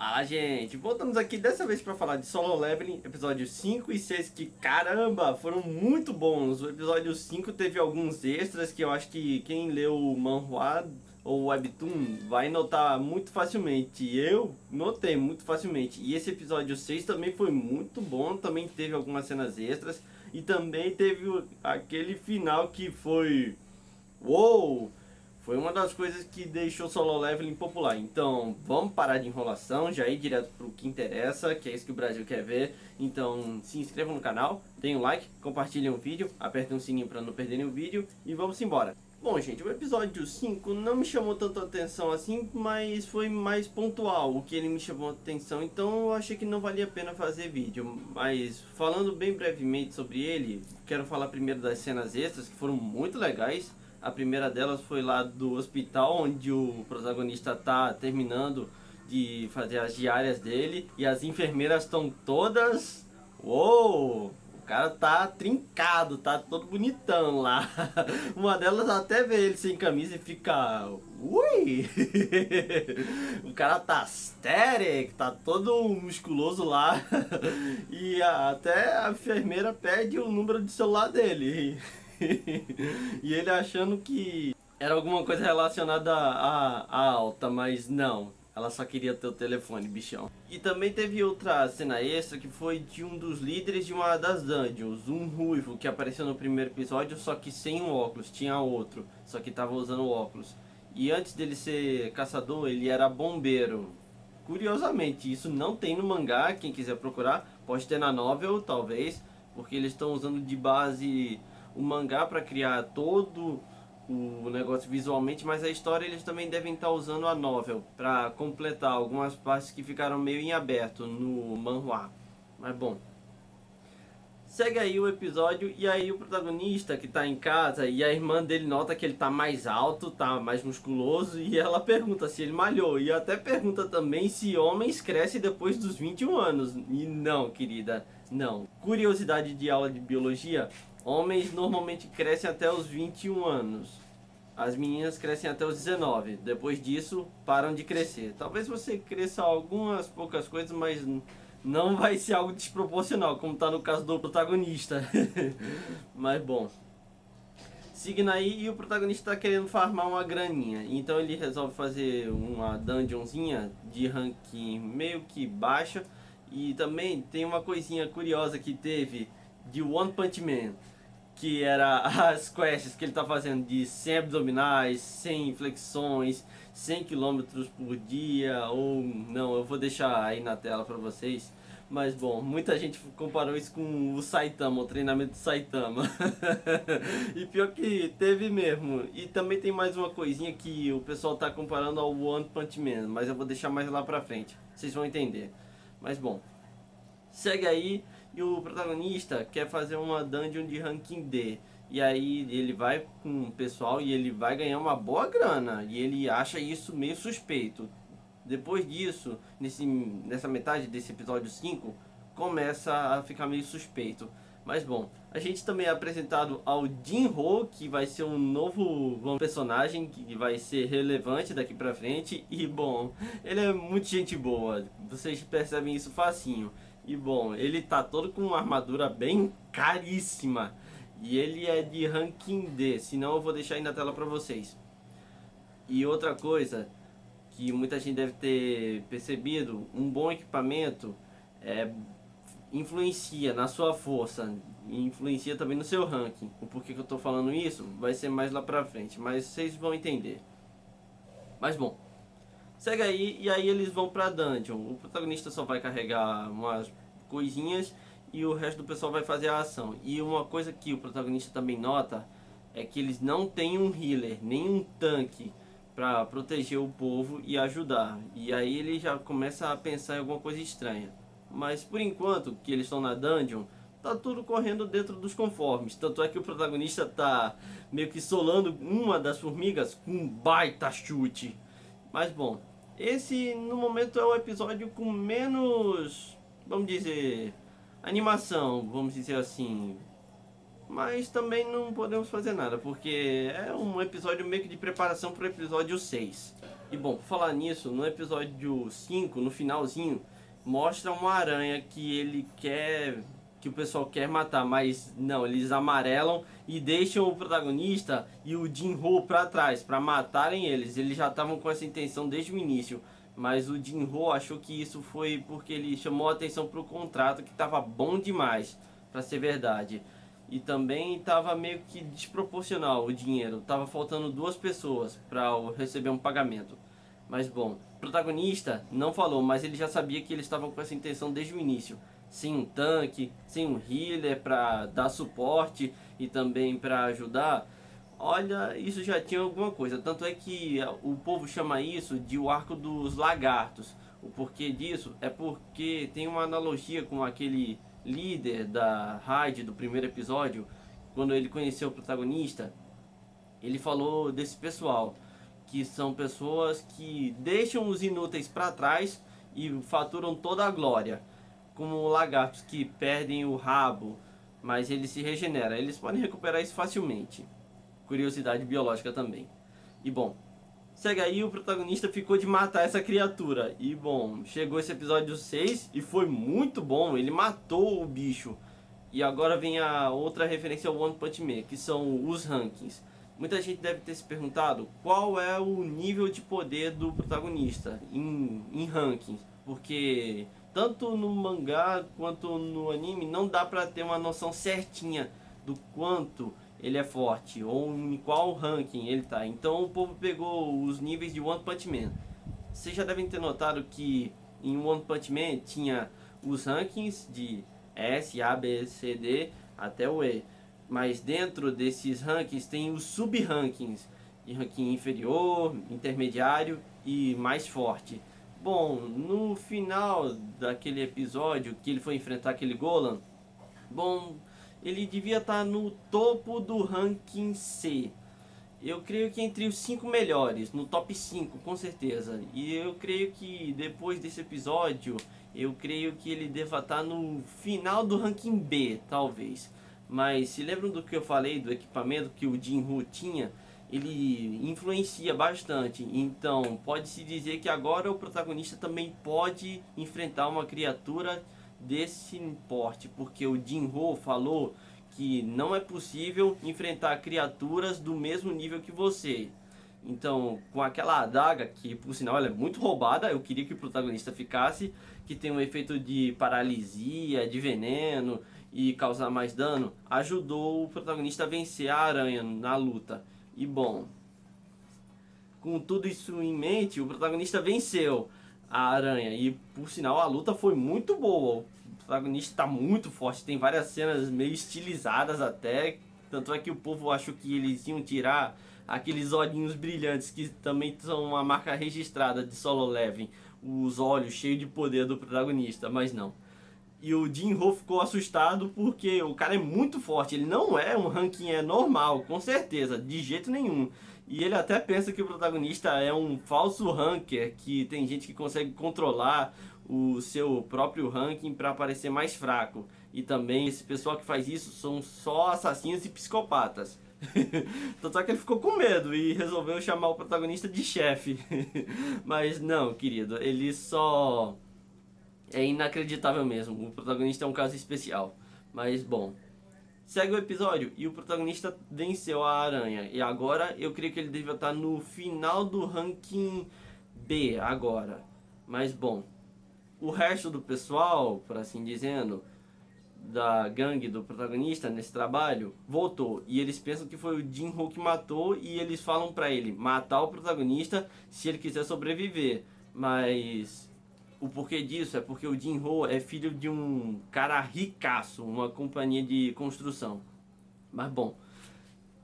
Fala, gente, voltamos aqui dessa vez para falar de Solo Leveling, episódios 5 e 6, que caramba, foram muito bons. O episódio 5 teve alguns extras que eu acho que quem leu o manhwa ou o webtoon vai notar muito facilmente. Eu notei muito facilmente. E esse episódio 6 também foi muito bom, também teve algumas cenas extras e também teve aquele final que foi... Uou! Foi uma das coisas que deixou Solo Leveling popular. Então, vamos parar de enrolação, já ir direto pro que interessa, que é isso que o Brasil quer ver. Então, se inscrevam no canal, deem um like, compartilhem o vídeo, apertem o sininho para não perderem o vídeo e vamos embora. Bom, gente, o episódio 5 não me chamou tanta atenção assim, mas foi mais pontual o que ele me chamou a atenção, então eu achei que não valia a pena fazer vídeo. Mas, falando bem brevemente sobre ele, quero falar primeiro das cenas extras, que foram muito legais. A primeira delas foi lá do hospital, onde o protagonista tá terminando de fazer as diárias dele e as enfermeiras estão todas... Uou! O cara tá trincado, tá todo bonitão lá. Uma delas até vê ele sem camisa e fica... Ui! O cara tá aesthetic, tá todo musculoso lá. E até a enfermeira pede o número de celular dele. E ele achando que era alguma coisa relacionada à alta, mas não. Ela só queria ter o telefone, bichão. E também teve outra cena extra que foi de um dos líderes de uma das dungeons, um ruivo que apareceu no primeiro episódio, só que sem um óculos, tinha outro, só que tava usando óculos. E antes dele ser caçador, ele era bombeiro. Curiosamente, isso não tem no mangá, quem quiser procurar, pode ter na novel, talvez, porque eles estão usando de base o mangá para criar todo o negócio visualmente, mas a história eles também devem estar usando a novel para completar algumas partes que ficaram meio em aberto no manhwa. Mas bom, segue aí o episódio e aí o protagonista que tá em casa e a irmã dele nota que ele tá mais alto, tá mais musculoso e ela pergunta se ele malhou e até pergunta também se homens crescem depois dos 21 anos. E não, querida, não. Curiosidade de aula de biologia, homens normalmente crescem até os 21 anos. As meninas crescem até os 19. Depois disso, param de crescer. Talvez você cresça algumas poucas coisas, mas não vai ser algo desproporcional, como está no caso do protagonista. Mas bom. Seguindo aí, e o protagonista está querendo farmar uma graninha. Então ele resolve fazer uma dungeonzinha de ranking meio que baixa. E também tem uma coisinha curiosa que teve de One Punch Man, que era as quests que ele tá fazendo de 100 abdominais, 100 flexões, 100 km por dia, ou não, eu vou deixar aí na tela pra vocês. Mas bom, muita gente comparou isso com o Saitama, o treinamento do Saitama. E pior que teve mesmo. E também tem mais uma coisinha que o pessoal tá comparando ao One Punch Man, mas eu vou deixar mais lá pra frente, vocês vão entender. Mas bom, segue aí. E o protagonista quer fazer uma dungeon de ranking D. E aí ele vai com o pessoal e ele vai ganhar uma boa grana. E ele acha isso meio suspeito. Depois disso, nessa metade desse episódio 5, começa a ficar meio suspeito. Mas bom, a gente também é apresentado ao Jinho, que vai ser um novo personagem que vai ser relevante daqui pra frente. E bom, ele é muito gente boa, vocês percebem isso facinho. E bom, ele tá todo com uma armadura bem caríssima. E ele é de ranking D, senão eu vou deixar aí na tela pra vocês. E outra coisa que muita gente deve ter percebido, um bom equipamento influencia na sua força, influencia também no seu ranking. O porquê que eu tô falando isso vai ser mais lá pra frente, mas vocês vão entender. Mas bom, segue aí e aí eles vão pra dungeon. O protagonista só vai carregar umas coisinhas e o resto do pessoal vai fazer a ação. E uma coisa que o protagonista também nota é que eles não têm um healer, nem um tanque pra proteger o povo e ajudar. E aí ele já começa a pensar em alguma coisa estranha. Mas por enquanto que eles estão na dungeon, tá tudo correndo dentro dos conformes. Tanto é que o protagonista tá meio que solando uma das formigas com um baita chute. Mas bom, esse no momento é o episódio com menos, vamos dizer, animação, vamos dizer assim. Mas também não podemos fazer nada, porque é um episódio meio que de preparação para o episódio 6. E bom, por falar nisso, no episódio 5, no finalzinho, mostra uma aranha que ele quer, que o pessoal quer matar, mas não, eles amarelam e deixam o protagonista e o Jin-Ho pra trás, pra matarem eles. Eles já estavam com essa intenção desde o início, mas o Jin-Ho achou que isso foi porque ele chamou a atenção pro contrato que tava bom demais pra ser verdade. E também estava meio que desproporcional o dinheiro. Tava faltando duas pessoas para receber um pagamento. Mas bom, o protagonista não falou, mas ele já sabia que eles estavam com essa intenção desde o início. Sem um tanque, sem um healer para dar suporte e também para ajudar. Olha, isso já tinha alguma coisa. Tanto é que o povo chama isso de o arco dos lagartos. O porquê disso é porque tem uma analogia com aquele líder da raid do primeiro episódio. Quando ele conheceu o protagonista, ele falou desse pessoal, que são pessoas que deixam os inúteis para trás e faturam toda a glória, como lagartos que perdem o rabo, mas ele se regenera. Eles podem recuperar isso facilmente. Curiosidade biológica também. E bom, segue aí, o protagonista ficou de matar essa criatura. E bom, chegou esse episódio 6 e foi muito bom, ele matou o bicho. E agora vem a outra referência ao One Punch Man, que são os rankings. Muita gente deve ter se perguntado qual é o nível de poder do protagonista em rankings. Porque tanto no mangá quanto no anime não dá pra ter uma noção certinha do quanto ele é forte ou em qual ranking ele tá. Então o povo pegou os níveis de One Punch Man. Vocês já devem ter notado que em One Punch Man tinha os rankings de S, A, B, C, D até o E. Mas dentro desses rankings tem os sub-rankings de ranking inferior, intermediário e mais forte. Bom, no final daquele episódio que ele foi enfrentar aquele Golan, bom, ele devia estar no topo do ranking C. Eu creio que entre os 5 melhores, no top 5, com certeza. E eu creio que depois desse episódio, eu creio que ele deva estar no final do ranking B, talvez. Mas se lembram do que eu falei do equipamento que o Jin-Ho tinha? Ele influencia bastante. Então pode-se dizer que agora o protagonista também pode enfrentar uma criatura desse porte, porque o Jin-Ho falou que não é possível enfrentar criaturas do mesmo nível que você. Então, com aquela adaga, que por sinal ela é muito roubada, eu queria que o protagonista ficasse, que tem um efeito de paralisia, de veneno e causar mais dano, ajudou o protagonista a vencer a aranha na luta. E bom, com tudo isso em mente, o protagonista venceu a aranha. E por sinal a luta foi muito boa. O protagonista está muito forte, tem várias cenas meio estilizadas até. Tanto é que o povo achou que eles iam tirar aqueles olhinhos brilhantes que também são uma marca registrada de Solo Leveling, os olhos cheios de poder do protagonista, mas não. E o Jin-Ho ficou assustado porque o cara é muito forte, ele não é um ranking normal, com certeza, de jeito nenhum. E ele até pensa que o protagonista é um falso ranker, que tem gente que consegue controlar o seu próprio ranking para parecer mais fraco. E também esse pessoal que faz isso são só assassinos e psicopatas. Tanto é que ele ficou com medo e resolveu chamar o protagonista de chefe. Mas não, querido, ele só é inacreditável mesmo. O protagonista é um caso especial. Mas bom, segue o episódio e o protagonista venceu a aranha. E agora eu creio que ele deve estar no final do ranking B agora. Mas bom, o resto do pessoal, por assim dizendo, da gangue do protagonista nesse trabalho, voltou. E eles pensam que foi o Jin-Ho que matou e eles falam pra ele matar o protagonista se ele quiser sobreviver. Mas o porquê disso é porque o Jin-Ho é filho de um cara ricaço, uma companhia de construção. Mas bom,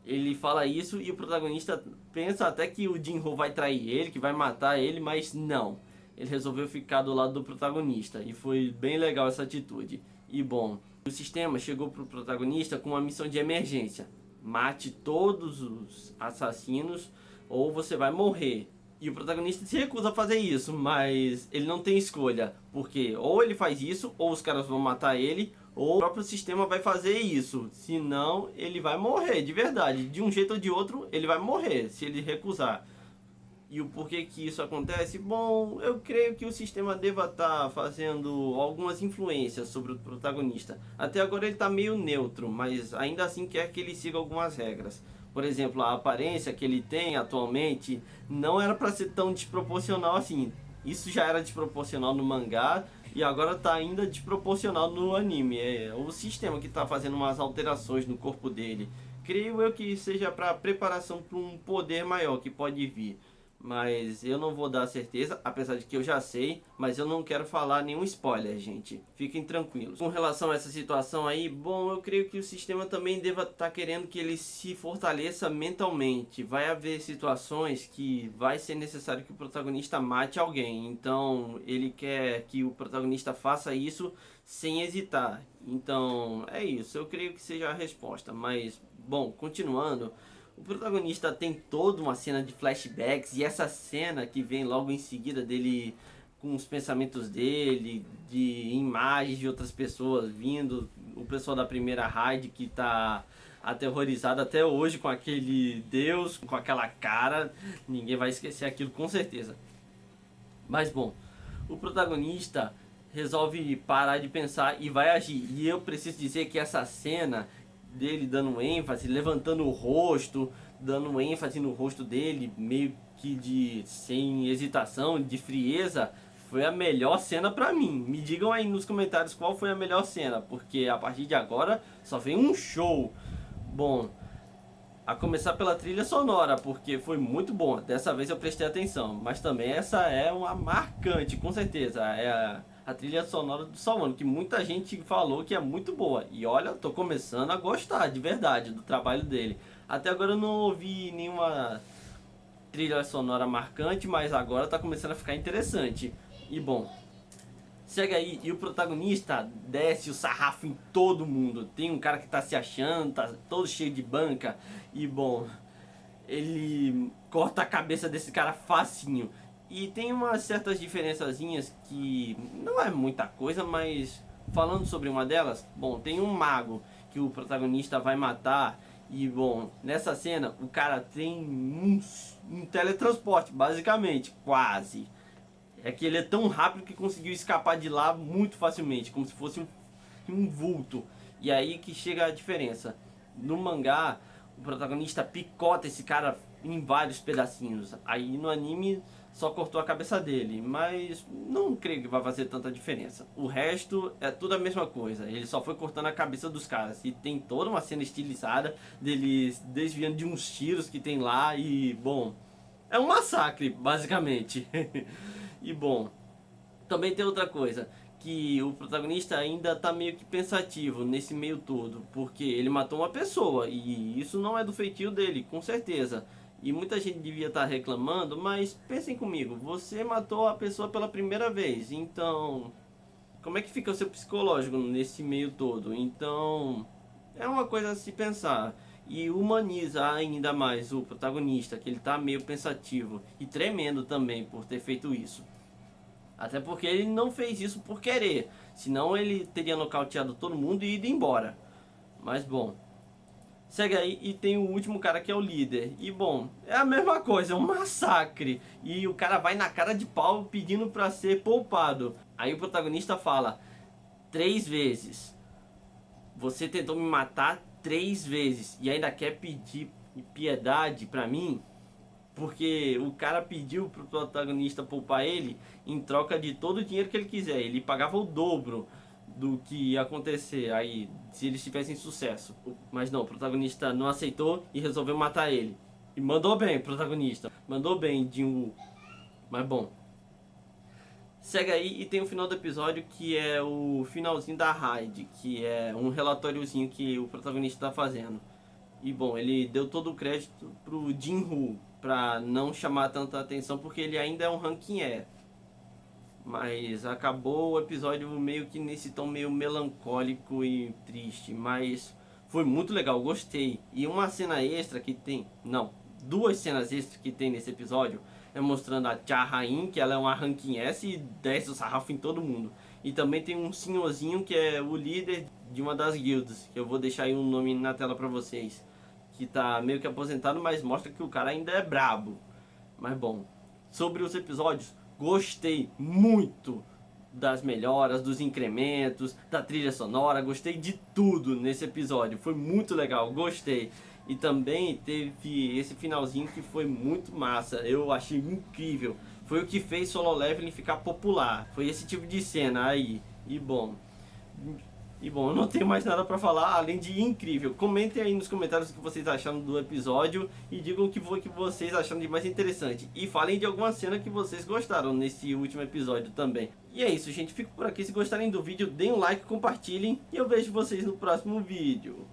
ele fala isso e o protagonista pensa até que o Jin-Ho vai trair ele, que vai matar ele, mas não. Ele resolveu ficar do lado do protagonista e foi bem legal essa atitude. E bom, o sistema chegou pro protagonista com uma missão de emergência: mate todos os assassinos ou você vai morrer. E o protagonista se recusa a fazer isso, mas ele não tem escolha, porque ou ele faz isso, ou os caras vão matar ele, ou o próprio sistema vai fazer isso. Senão ele vai morrer, de verdade. De um jeito ou de outro, ele vai morrer se ele recusar. E o porquê que isso acontece? Bom, eu creio que o sistema deva estar fazendo algumas influências sobre o protagonista. Até agora ele está meio neutro, mas ainda assim quer que ele siga algumas regras. Por exemplo, a aparência que ele tem atualmente não era para ser tão desproporcional assim. Isso já era desproporcional no mangá e agora está ainda desproporcional no anime. É o sistema que está fazendo umas alterações no corpo dele. Creio eu que seja para preparação para um poder maior que pode vir. Mas eu não vou dar certeza, apesar de que eu já sei, mas eu não quero falar nenhum spoiler, gente. Fiquem tranquilos. Com relação a essa situação aí, bom, eu creio que o sistema também deva estar querendo que ele se fortaleça mentalmente. Vai haver situações que vai ser necessário que o protagonista mate alguém. Então, ele quer que o protagonista faça isso sem hesitar. Então, é isso. Eu creio que seja a resposta. Mas, bom, continuando. O protagonista tem toda uma cena de flashbacks e essa cena que vem logo em seguida dele com os pensamentos dele, de imagens de outras pessoas vindo, o pessoal da primeira raid que tá aterrorizado até hoje com aquele deus, com aquela cara, ninguém vai esquecer aquilo com certeza. Mas bom, o protagonista resolve parar de pensar e vai agir. E eu preciso dizer que essa cena dele dando ênfase, levantando o rosto, dando ênfase no rosto dele, meio que de sem hesitação, de frieza, foi a melhor cena pra mim. Me digam aí nos comentários qual foi a melhor cena, porque a partir de agora só vem um show. Bom, a começar pela trilha sonora, porque foi muito bom. Dessa vez eu prestei atenção, mas também essa é uma marcante, com certeza. É a trilha sonora do Sawano, que muita gente falou que é muito boa. E olha, eu tô começando a gostar de verdade do trabalho dele. Até agora eu não ouvi nenhuma trilha sonora marcante, mas agora tá começando a ficar interessante. E bom, segue aí e o protagonista desce o sarrafo em todo mundo. Tem um cara que tá se achando, tá todo cheio de banca. E bom, ele corta a cabeça desse cara facinho. E tem umas certas diferençazinhas que não é muita coisa, mas falando sobre uma delas, bom, tem um mago que o protagonista vai matar. E bom, nessa cena o cara tem um teletransporte, basicamente, quase. É que ele é tão rápido que conseguiu escapar de lá muito facilmente, como se fosse um vulto. E aí que chega a diferença. No mangá, o protagonista picota esse cara em vários pedacinhos. Aí no anime só cortou a cabeça dele, mas não creio que vai fazer tanta diferença. O resto é tudo a mesma coisa. Ele só foi cortando a cabeça dos caras. E tem toda uma cena estilizada deles desviando de uns tiros que tem lá e, bom, é um massacre, basicamente. E bom, também tem outra coisa, que o protagonista ainda tá meio que pensativo nesse meio todo, porque ele matou uma pessoa e isso não é do feitio dele, com certeza. E muita gente devia estar reclamando, mas pensem comigo, você matou a pessoa pela primeira vez, então como é que fica o seu psicológico nesse meio todo? Então é uma coisa a se pensar. E humaniza ainda mais o protagonista, que ele tá meio pensativo e tremendo também por ter feito isso. Até porque ele não fez isso por querer, senão ele teria nocauteado todo mundo e ido embora. Mas bom, segue aí e tem o último cara que é o líder. E bom, é a mesma coisa, é um massacre. E o cara vai na cara de pau pedindo pra ser poupado. Aí o protagonista fala: 3 vezes. Você tentou me matar 3 vezes e ainda quer pedir piedade pra mim? Porque o cara pediu pro protagonista poupar ele em troca de todo o dinheiro que ele quiser. Ele pagava o dobro do que ia acontecer aí se eles tivessem sucesso. Mas não, o protagonista não aceitou e resolveu matar ele. E mandou bem, protagonista. Mandou bem, Jinwoo. Mas bom. Segue aí e tem o final do episódio que é o finalzinho da raid, que é um relatóriozinho que o protagonista tá fazendo. E bom, ele deu todo o crédito pro Jinwoo, pra não chamar tanta atenção, porque ele ainda é um ranking E. Mas acabou o episódio meio que nesse tom meio melancólico e triste, mas foi muito legal, gostei. E uma cena extra que tem, não, 2 cenas extras que tem nesse episódio é mostrando a Cha Rain, que ela é uma ranking S e desce o sarrafo em todo mundo. E também tem um senhorzinho que é o líder de uma das guildas, que eu vou deixar aí um nome na tela pra vocês, que tá meio que aposentado, mas mostra que o cara ainda é brabo. Mas bom, sobre os episódios, gostei muito das melhoras, dos incrementos, da trilha sonora, gostei de tudo nesse episódio, foi muito legal, gostei. E também teve esse finalzinho que foi muito massa, eu achei incrível. Foi o que fez Solo Leveling ficar popular, foi esse tipo de cena aí. Eu não tenho mais nada pra falar além de incrível. Comentem aí nos comentários o que vocês acharam do episódio e digam o que vocês acharam de mais interessante. E falem de alguma cena que vocês gostaram nesse último episódio também. E é isso, gente. Fico por aqui. Se gostarem do vídeo, deem um like, compartilhem e eu vejo vocês no próximo vídeo.